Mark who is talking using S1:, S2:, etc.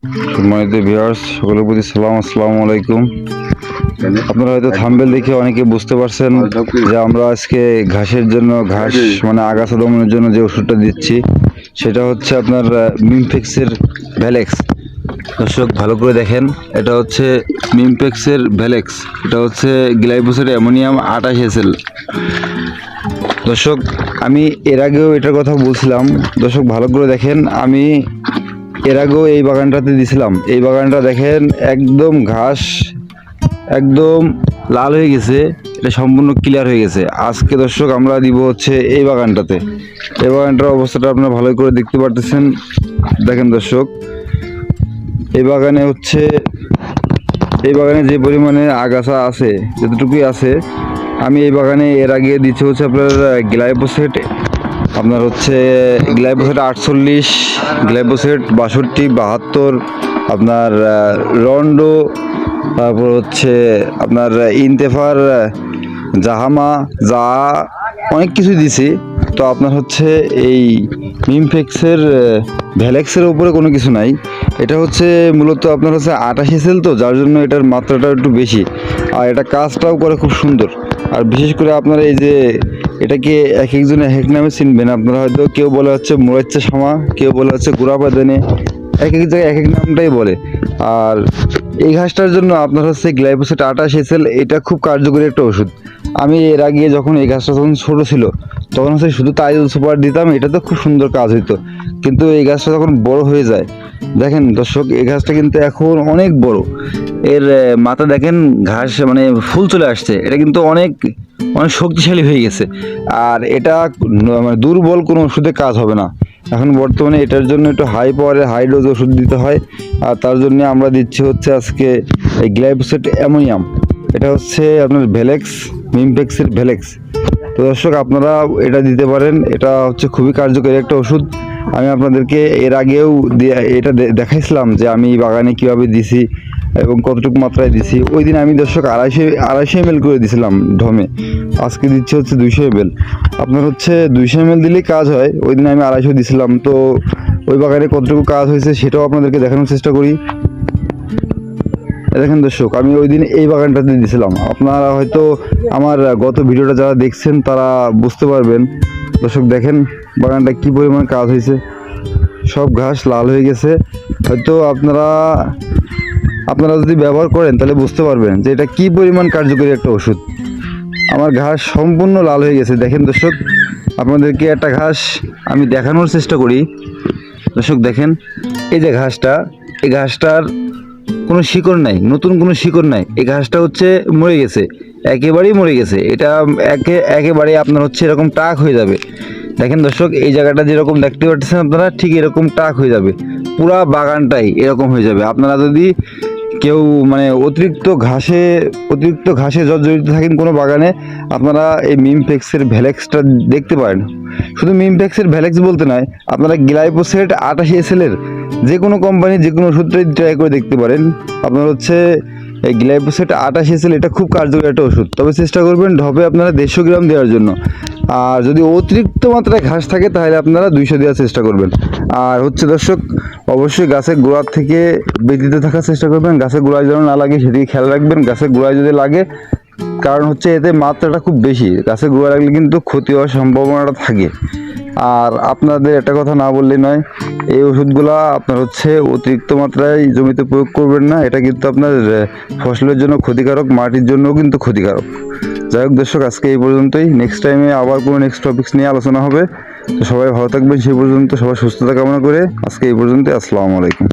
S1: সম্মানিত ভিউয়ার্স, সকলের প্রতি সালাম, আসসালামু আলাইকুম। আপনারা হয়তো থাম্বনেল দেখে অনেকে বুঝতে পারছেন যে আমরা আজকে ঘাসের জন্য মানে আগাছা দমনের জন্য যে ওষুধটা দিচ্ছি সেটা হচ্ছে আপনার মিমফেক্সের ভ্যালেক্স। দর্শক ভালো করে দেখেন, এটা হচ্ছে মিমফেক্সের ভ্যালেক্স, এটা হচ্ছে গ্লাইফোসেট অ্যামোনিয়াম 28 SL। দর্শক আমি এর আগেও এটার কথা বলছিলাম। দর্শক ভালো করে দেখেন, আমি এর আগেও এই বাগানটাতে দিছিলাম। এই বাগানটা দেখেন একদম ঘাস একদম লাল হয়ে গেছে, এটা সম্পূর্ণ ক্লিয়ার হয়ে গেছে। আজকে দর্শক আমরা দিব হচ্ছে এই বাগানটাতে। এই বাগানটার অবস্থাটা আপনারা ভালো করে দেখতে পারতেছেন। দেখেন দর্শক, এই বাগানে হচ্ছে এই বাগানে যে পরিমাণে আগাছা আছে, যতটুকুই আছে, আমি এই বাগানে এর আগে দিচ্ছি হচ্ছে আপনার গ্লাইফোসেট, আপনার হচ্ছে গ্লাইফোসেট 48, গ্লাইফোসেট 62, 72, আপনার রন্ডো, তারপর হচ্ছে আপনার ইনতেফার, জাহামা, যা অনেক কিছু দিছি। তো আপনার হচ্ছে এই মিমফেক্সের ভ্যালেক্সের উপরে কোনো কিছু নাই। এটা হচ্ছে মূলত আপনার হচ্ছে 28 SL, তো যার জন্য এটার মাত্রাটা একটু বেশি, আর এটা কাজটাও করে খুব সুন্দর। আর বিশেষ করে আপনারা এই যে এটাকে এক একজনে এক এক নামে চিনবেন আপনারা, হয়তো কেউ বলে হচ্ছে মোরাচ্চা শামা, কেউ বলে হচ্ছে গুড়া পাদানে, এক এক জায়গায় এক এক নামটাই বলে। আর এই ঘাসটার জন্য আপনার হচ্ছে গ্লাইফোসেট 28 SL, এটা খুব কার্যকরী একটা ওষুধ। আমি এর আগে যখন এই গাছটা যখন ছোটো ছিল তখন হচ্ছে শুধু টাইজল সুপার দিতাম, এটা তো খুব সুন্দর কাজ হইতো। কিন্তু এই গাছটা যখন বড় হয়ে যায়, দেখেন দর্শক এই গাছটা কিন্তু এখন অনেক বড়, এর মাথা দেখেন ঘাস মানে ফুল চলে আসছে, এটা কিন্তু অনেক অনেক শক্তিশালী হয়ে গেছে। আর এটা মানে দুর্বল কোনো ওষুধে কাজ হবে না। এখন বর্তমানে এটার জন্য একটু হাই পাওয়ারের হাই ডোজ ওষুধ দিতে হয়, আর তার জন্য আমরা দিচ্ছি হচ্ছে আজকে এই গ্লাইফোসেট অ্যামোনিয়াম। এটা হচ্ছে আপনার ভ্যালেক্স, মিমফেক্সের ভ্যালেক্স। তো দর্শক আপনারা এটা দিতে পারেন, এটা হচ্ছে খুবই কার্যকরী একটা ওষুধ। আমি আপনাদেরকে এর আগেও এটা দেখাইছিলাম যে আমি বাগানে কিভাবে দিছি এবং কতটুকু মাত্রায় দিছি। ওই দিন আমি দর্শক 250 ml করে দিছিলাম ঢমে, আজকে দিচ্ছে হচ্ছে 200 ml। আপনার হচ্ছে 200 ml দিলেই কাজ হয়, ওই দিন আমি 250 দিছিলাম। তো ওই বাগানে কতটুকু কাজ হয়েছে সেটাও আপনাদেরকে দেখানোর চেষ্টা করি। দেখেন দর্শক, আমি ওই দিন এই বাগানটাতে দিয়েছিলাম। আপনারা হয়তো আমার গত ভিডিওটা যারা দেখছেন তারা বুঝতে পারবেন। দর্শক দেখেন বাগানটা কি পরিমাণ কাজ হয়েছে, সব ঘাস লাল হয়ে গেছে। হয়তো আপনারা যদি ব্যবহার করেন তাহলে বুঝতে পারবেন যে এটা কি পরিমাণ কার্যকরী একটা ওষুধ। আমার ঘাস সম্পূর্ণ লাল হয়ে গেছে। দেখেন দর্শক, আপনাদেরকে একটা ঘাস আমি দেখানোর চেষ্টা করি। দর্শক দেখেন, এই যে ঘাসটা, এই ঘাসটার কোনো শিকড় নাই, নতুন কোনো শিকড় নাই। এই ঘাসটা হচ্ছে মরে গেছে, একেবারেই মরে গেছে। এটা একেবারে আপনার হচ্ছে এরকম টাক হয়ে যাবে। দেখেন দর্শক, এই জায়গাটা যেরকম দেখতে পাচ্ছেন আপনারা, ঠিক এরকম টাক হয়ে যাবে, পুরা বাগানটাই এরকম হয়ে যাবে। আপনারা যদি কেউ মানে অতিরিক্ত ঘাসে জর্জরিত থাকেন কোনো বাগানে, আপনারা এই মিমফেক্সের ভ্যালেক্সটা দেখতে পারেন। শুধু মিমফেক্সের ভ্যালেক্স বলতে নয়, আপনারা গ্লাইফোসেট 28 SL এর যে কোনো কোম্পানির যে কোনো ওষুধটাই ট্রাই করে দেখতে পারেন। আপনার হচ্ছে এই গ্লাইফোসেট 28 SL, এটা খুব কার্যকরী একটা ওষুধ। তবে চেষ্টা করবেন ঢপে আপনারা 150 গ্রাম দেওয়ার জন্য। আর যদি অতিরিক্ত মাত্রায় ঘাস থাকে তাহলে আপনারা 200 দেওয়ার চেষ্টা করবেন। আর হচ্ছে দর্শক, অবশ্যই গাছের গোড়ার থেকে ব্যতীত থাকার চেষ্টা করবেন, গাছের গোড়ায় যেন না লাগে সেদিকে খেয়াল রাখবেন। গাছের গোড়ায় যদি লাগে, কারণ হচ্ছে এতে মাত্রাটা খুব বেশি, গাছের গোড়ায় লাগলে কিন্তু ক্ষতি হওয়ার সম্ভাবনাটা থাকে। আর আপনাদের একটা কথা না বললে নয়, এই ওষুধগুলা আপনার হচ্ছে অতিরিক্ত মাত্রায় জমিতে প্রয়োগ করবেন না, এটা কিন্তু আপনার ফসলের জন্য ক্ষতিকারক, মাটির জন্যও কিন্তু ক্ষতিকারক। যাই হোক দর্শক, আজকে এই পর্যন্তই। নেক্সট টাইমে আবার কোনো নেক্সট টপিকস নিয়ে আলোচনা হবে। তো সবাই ভালো থাকবেন, সেই পর্যন্ত সবাই সুস্থতা কামনা করে আজকে এই পর্যন্তই। আসসালামু আলাইকুম।